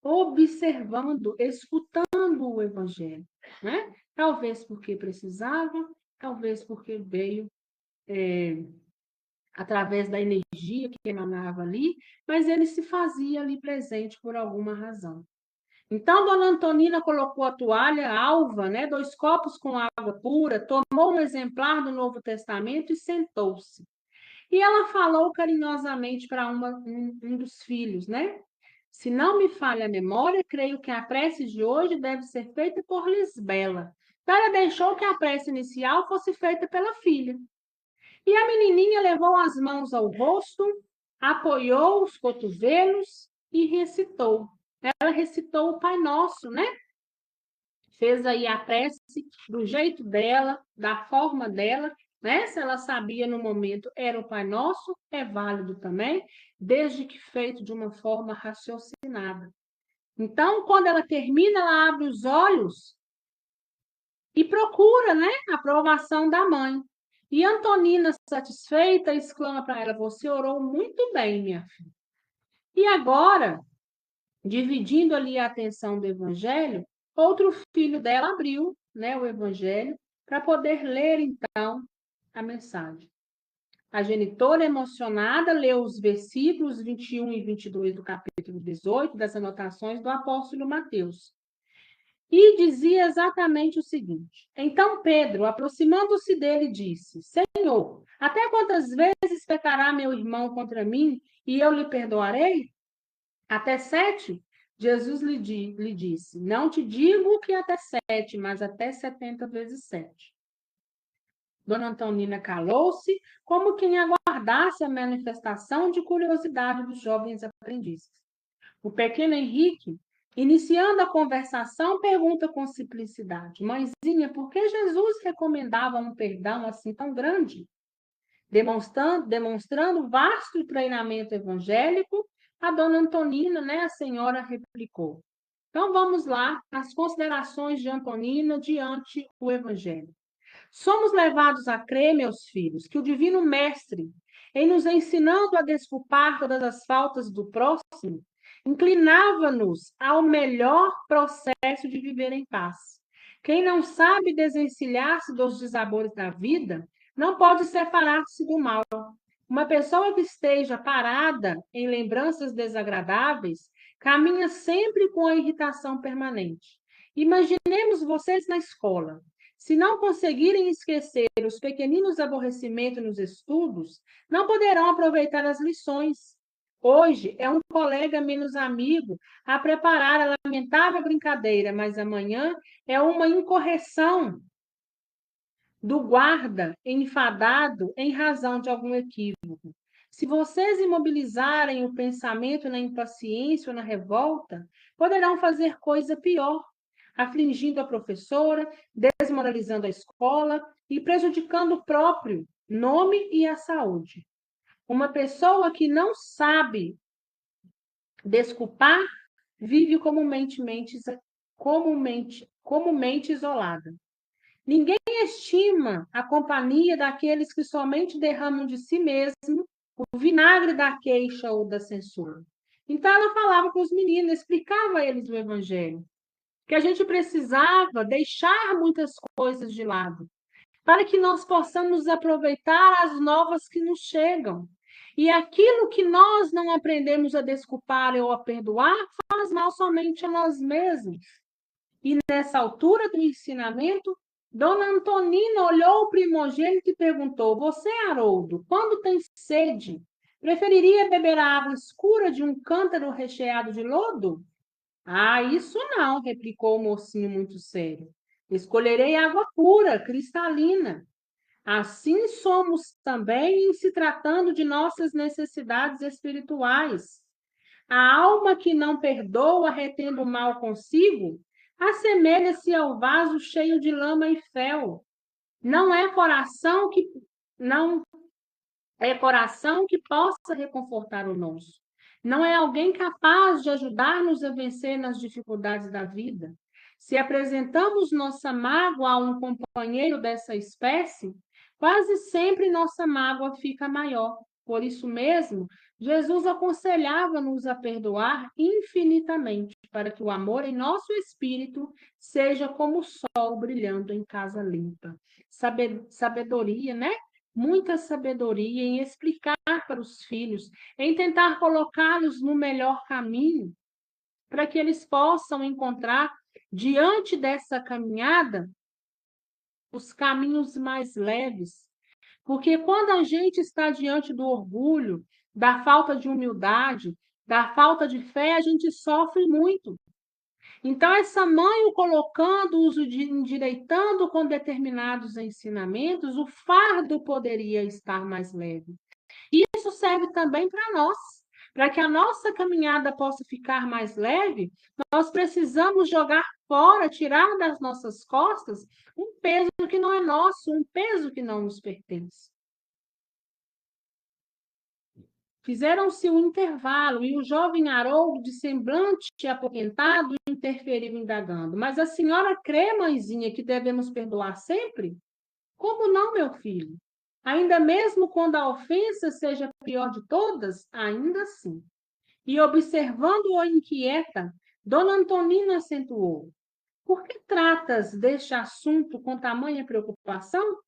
Observando, escutando o evangelho, né? Talvez porque precisava, talvez porque veio através da energia que emanava ali, mas ele se fazia ali presente por alguma razão. Então, Dona Antonina colocou a toalha alva, né, 2 copos com água pura, tomou um exemplar do Novo Testamento e sentou-se. E ela falou carinhosamente para um dos filhos, né? Se não me falha a memória, creio que a prece de hoje deve ser feita por Lisbela. Então, ela deixou que a prece inicial fosse feita pela filha. E a menininha levou as mãos ao rosto, apoiou os cotovelos e recitou. Ela recitou o Pai Nosso, né? Fez aí a prece do jeito dela, da forma dela, né? Se ela sabia no momento era o Pai Nosso, é válido também, desde que feito de uma forma raciocinada. Então, quando ela termina, ela abre os olhos e procura, né, a aprovação da mãe. E Antonina, satisfeita, exclama para ela: você orou muito bem, minha filha. E agora, dividindo ali a atenção do evangelho, outro filho dela abriu, né, o evangelho para poder ler então a mensagem. A genitora, emocionada, leu os versículos 21 e 22 do capítulo 18 das anotações do apóstolo Mateus. E dizia exatamente o seguinte: então Pedro, aproximando-se dele, disse: Senhor, até quantas vezes pecará meu irmão contra mim e eu lhe perdoarei? Até 7? Jesus lhe disse: não te digo que até 7, mas até 70 vezes 7. Dona Antonina calou-se, como quem aguardasse a manifestação de curiosidade dos jovens aprendizes. O pequeno Henrique, iniciando a conversação, pergunta com simplicidade: Mãezinha, por que Jesus recomendava um perdão assim tão grande? Demonstrando vasto treinamento evangélico, a dona Antonina, né, a senhora, replicou. Então vamos lá, as considerações de Antonina diante o evangelho. Somos levados a crer, meus filhos, que o Divino Mestre, em nos ensinando a desculpar todas as faltas do próximo, inclinava-nos ao melhor processo de viver em paz. Quem não sabe desencilhar-se dos dissabores da vida, não pode separar-se do mal. Uma pessoa que esteja parada em lembranças desagradáveis caminha sempre com a irritação permanente. Imaginemos vocês na escola. Se não conseguirem esquecer os pequeninos aborrecimentos nos estudos, não poderão aproveitar as lições. Hoje é um colega menos amigo a preparar a lamentável brincadeira, mas amanhã é uma incorreção do guarda enfadado em razão de algum equívoco. Se vocês imobilizarem o pensamento na impaciência ou na revolta, poderão fazer coisa pior, afligindo a professora, desmoralizando a escola e prejudicando o próprio nome e a saúde. Uma pessoa que não sabe desculpar vive comumente isolada. Ninguém estima a companhia daqueles que somente derramam de si mesmo o vinagre da queixa ou da censura. Então, ela falava com os meninos, explicava a eles o evangelho. que a gente precisava deixar muitas coisas de lado, para que nós possamos aproveitar as novas que nos chegam. E aquilo que nós não aprendemos a desculpar ou a perdoar, faz mal somente a nós mesmos. E nessa altura do ensinamento, Dona Antonina olhou o primogênito e perguntou: Você, Haroldo, quando tem sede, preferiria beber a água escura de um cântaro recheado de lodo? Ah, isso não, replicou o mocinho muito sério. Escolherei água pura, cristalina. Assim somos também em se tratando de nossas necessidades espirituais. A alma que não perdoa, retendo o mal consigo, assemelha-se ao vaso cheio de lama e fel. Não é coração que não é coração que possa reconfortar o nosso. Não é alguém capaz de ajudar-nos a vencer nas dificuldades da vida. Se apresentamos nossa mágoa a um companheiro dessa espécie, quase sempre nossa mágoa fica maior. Por isso mesmo, Jesus aconselhava-nos a perdoar infinitamente, para que o amor em nosso espírito seja como o sol brilhando em casa limpa. Sabedoria, né? Muita sabedoria em explicar para os filhos, em tentar colocá-los no melhor caminho, para que eles possam encontrar, diante dessa caminhada, os caminhos mais leves. Porque quando a gente está diante do orgulho, da falta de humildade, da falta de fé, a gente sofre muito. Então, essa mãe o colocando, endireitando com determinados ensinamentos, o fardo poderia estar mais leve. E isso serve também para nós. Para que a nossa caminhada possa ficar mais leve, nós precisamos jogar fora, tirar das nossas costas um peso que não é nosso, um peso que não nos pertence. Fizeram-se um intervalo e o jovem Haroldo, de semblante apoquentado, interferiu indagando. Mas a senhora crê, mãezinha, que devemos perdoar sempre? Como não, meu filho? Ainda mesmo quando a ofensa seja a pior de todas, ainda assim. E observando-o inquieta, Dona Antonina acentuou: Por que tratas deste assunto com tamanha preocupação?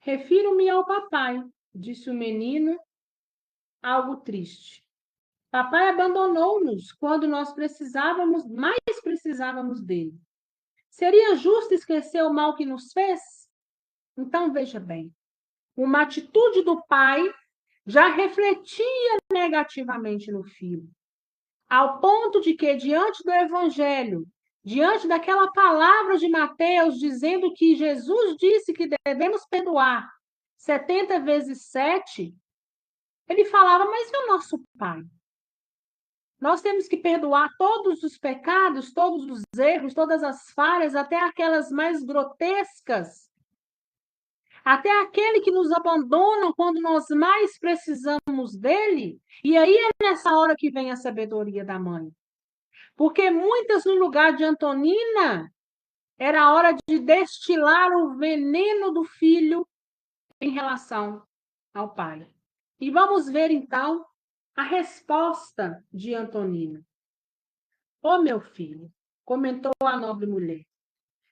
Refiro-me ao papai, disse o menino, algo triste. Papai abandonou-nos quando nós mais precisávamos dele. Seria justo esquecer o mal que nos fez? Então, veja bem, uma atitude do pai já refletia negativamente no filho, ao ponto de que, diante do evangelho, diante daquela palavra de Mateus dizendo que Jesus disse que devemos perdoar 70 vezes 7, ele falava, mas e o nosso pai? Nós temos que perdoar todos os pecados, todos os erros, todas as falhas, até aquelas mais grotescas, até aquele que nos abandona quando nós mais precisamos dele. E aí é nessa hora que vem a sabedoria da mãe. Porque muitas, no lugar de Antonina, era a hora de destilar o veneno do filho em relação ao pai. E vamos ver, então, a resposta de Antonina. Ô, meu filho, comentou a nobre mulher,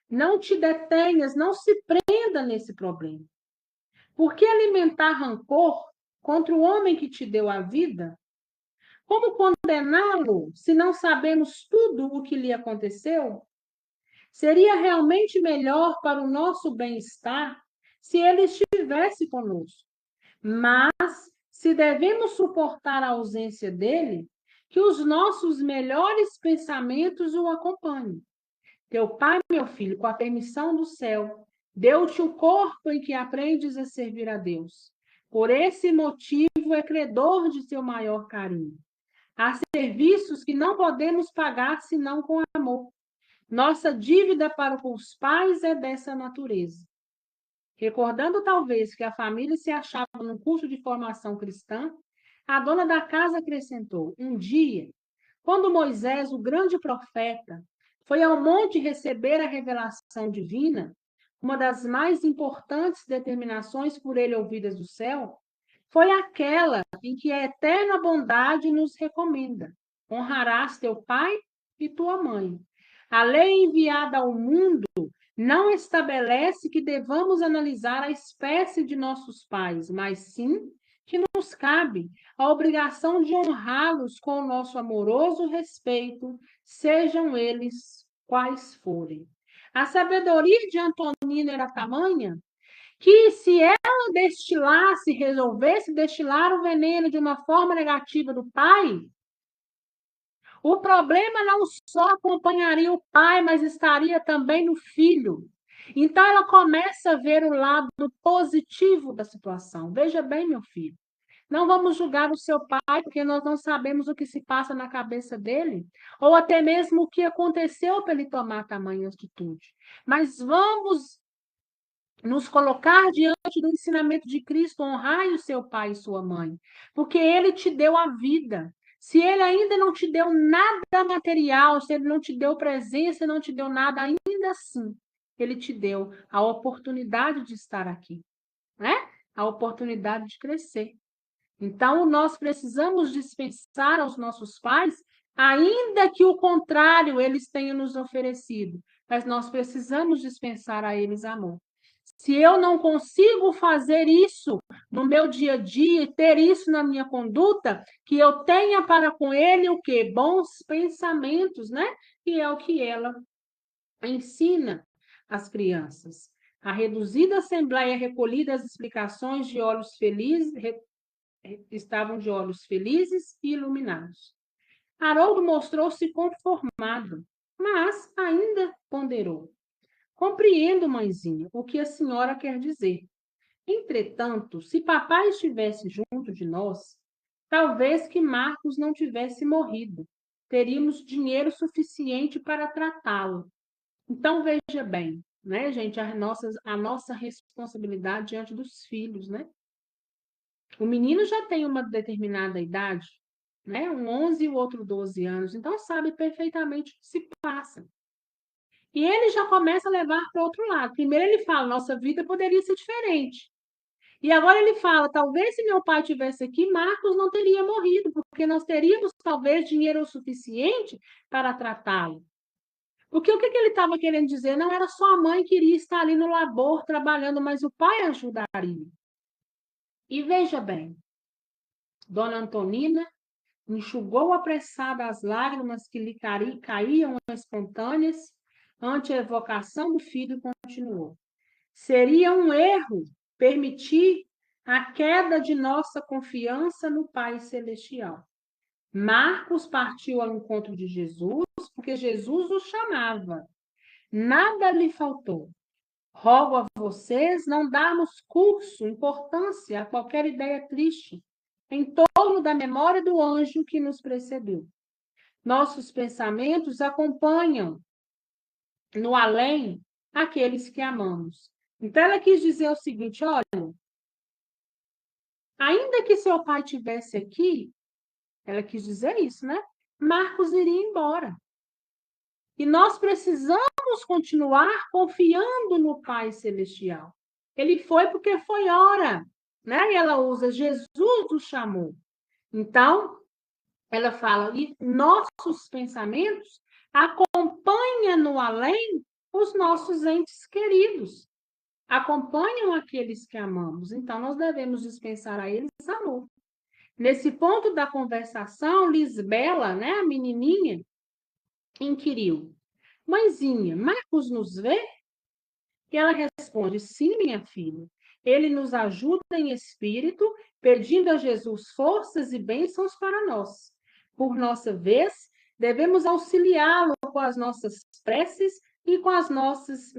não te detenhas, não se prenda nesse problema. Por que alimentar rancor contra o homem que te deu a vida? Como condená-lo se não sabemos tudo o que lhe aconteceu? Seria realmente melhor para o nosso bem-estar se ele estivesse conosco. Mas, se devemos suportar a ausência dele, que os nossos melhores pensamentos o acompanhem. Teu pai, meu filho, com a permissão do céu, deu-te o corpo em que aprendes a servir a Deus. Por esse motivo é credor de teu maior carinho. Há serviços que não podemos pagar senão com amor. Nossa dívida para com os pais é dessa natureza. Recordando talvez que a família se achava num curso de formação cristã, a dona da casa acrescentou: um dia, quando Moisés, o grande profeta, foi ao monte receber a revelação divina, uma das mais importantes determinações por ele ouvidas do céu, foi aquela em que a eterna bondade nos recomenda: honrarás teu pai e tua mãe. A lei enviada ao mundo não estabelece que devamos analisar a espécie de nossos pais, mas sim que nos cabe a obrigação de honrá-los com o nosso amoroso respeito, sejam eles quais forem. A sabedoria de Antonina era tamanha que, se ela destilasse, resolvesse destilar o veneno de uma forma negativa do pai, o problema não só acompanharia o pai, mas estaria também no filho. Então, ela começa a ver o lado positivo da situação. Veja bem, meu filho, não vamos julgar o seu pai, porque nós não sabemos o que se passa na cabeça dele, ou até mesmo o que aconteceu para ele tomar tamanha atitude. Mas vamos nos colocar diante do ensinamento de Cristo, honrai o seu pai e sua mãe, porque ele te deu a vida. Se ele ainda não te deu nada material, se ele não te deu presença, não te deu nada, ainda assim, ele te deu a oportunidade de estar aqui, né? A oportunidade de crescer. Então, nós precisamos dispensar aos nossos pais, ainda que o contrário eles tenham nos oferecido, mas nós precisamos dispensar a eles amor. Se eu não consigo fazer isso no meu dia a dia e ter isso na minha conduta, que eu tenha para com ele o quê? Bons pensamentos, né? E é o que ela ensina às crianças. A reduzida assembleia recolhida as explicações de olhos felizes, estavam de olhos felizes e iluminados. Haroldo mostrou-se conformado, mas ainda ponderou. Compreendo, mãezinha, o que a senhora quer dizer. Entretanto, se papai estivesse junto de nós, talvez que Marcos não tivesse morrido. Teríamos dinheiro suficiente para tratá-lo. Então, veja bem, né, gente, a nossa responsabilidade diante dos filhos, né? O menino já tem uma determinada idade, né? Um 11 e o outro 12 anos, então sabe perfeitamente o que se passa. E ele já começa a levar para outro lado. Primeiro ele fala, nossa vida poderia ser diferente. E agora ele fala, talvez se meu pai tivesse aqui, Marcos não teria morrido, porque nós teríamos talvez dinheiro o suficiente para tratá-lo. Porque o que ele estava querendo dizer? Não era só a mãe que iria estar ali no labor trabalhando, mas o pai ajudaria. E veja bem, Dona Antonina enxugou apressada as lágrimas que lhe caíam espontâneas ante a evocação do filho e continuou. Seria um erro permitir a queda de nossa confiança no Pai Celestial. Marcos partiu ao encontro de Jesus, porque Jesus o chamava. Nada lhe faltou. Rogo a vocês não darmos curso, importância a qualquer ideia triste, em torno da memória do anjo que nos precedeu. Nossos pensamentos acompanham no além aqueles que amamos. Então, ela quis dizer o seguinte: olha, ainda que seu pai tivesse aqui, ela quis dizer isso, né? Marcos iria embora. E nós precisamos continuar confiando no Pai Celestial. Ele foi porque foi hora, né? E ela usa Jesus o chamou. Então, ela fala, e nossos pensamentos acompanham no além os nossos entes queridos, acompanham aqueles que amamos. Então, nós devemos dispensar a eles amor. Nesse ponto da conversação, Lisbela, né, a menininha, inquiriu, mãezinha, Marcos nos vê? E ela responde, sim, minha filha. Ele nos ajuda em espírito, pedindo a Jesus forças e bênçãos para nós. Por nossa vez, devemos auxiliá-lo com as nossas preces e com as nossas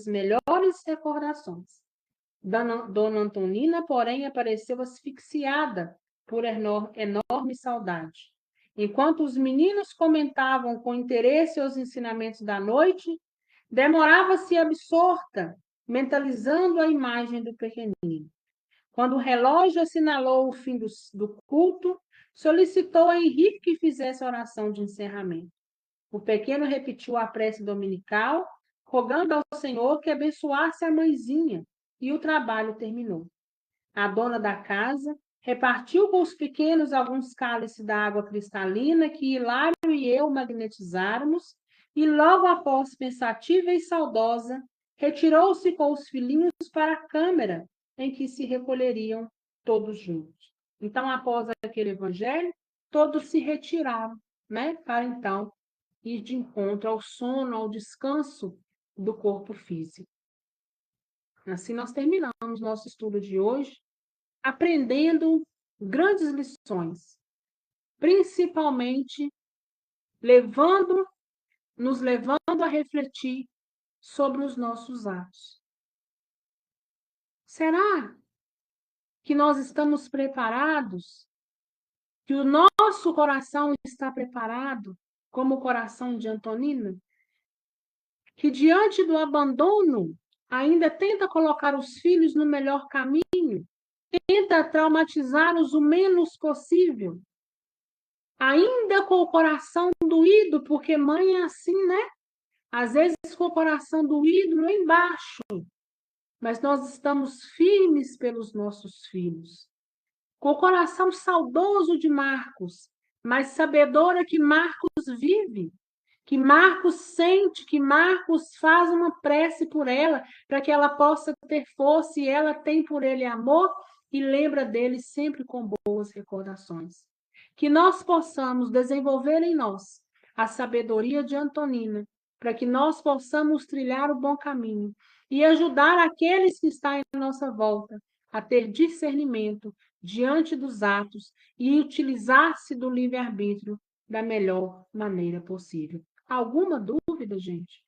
melhores recordações. Dona Antonina, porém, apareceu asfixiada por enorme saudade. Enquanto os meninos comentavam com interesse os ensinamentos da noite, demorava-se absorta, mentalizando a imagem do pequenino. Quando o relógio assinalou o fim do culto, solicitou a Henrique que fizesse a oração de encerramento. O pequeno repetiu a prece dominical, rogando ao Senhor que abençoasse a mãezinha, e o trabalho terminou. A dona da casa repartiu com os pequenos alguns cálices da água cristalina que Hilário e eu magnetizáramos, e logo após, pensativa e saudosa, retirou-se com os filhinhos para a câmara em que se recolheriam todos juntos. Então, após aquele evangelho, todos se retiraram, né, para então ir de encontro ao sono, ao descanso do corpo físico. Assim, nós terminamos nosso estudo de hoje aprendendo grandes lições, principalmente nos levando a refletir sobre os nossos atos. Será que nós estamos preparados? Que o nosso coração está preparado, como o coração de Antonina? Que diante do abandono ainda tenta colocar os filhos no melhor caminho, tenta traumatizá-los o menos possível, ainda com o coração doído, porque mãe é assim, né? Às vezes com o coração doído lá embaixo, mas nós estamos firmes pelos nossos filhos. Com o coração saudoso de Marcos, mas sabedora que Marcos vive, que Marcos sente, que Marcos faz uma prece por ela, para que ela possa ter força, e ela tem por ele amor, e lembra dele sempre com boas recordações. Que nós possamos desenvolver em nós a sabedoria de Antonina, para que nós possamos trilhar o bom caminho e ajudar aqueles que estão em nossa volta a ter discernimento diante dos atos e utilizar-se do livre-arbítrio da melhor maneira possível. Alguma dúvida, gente?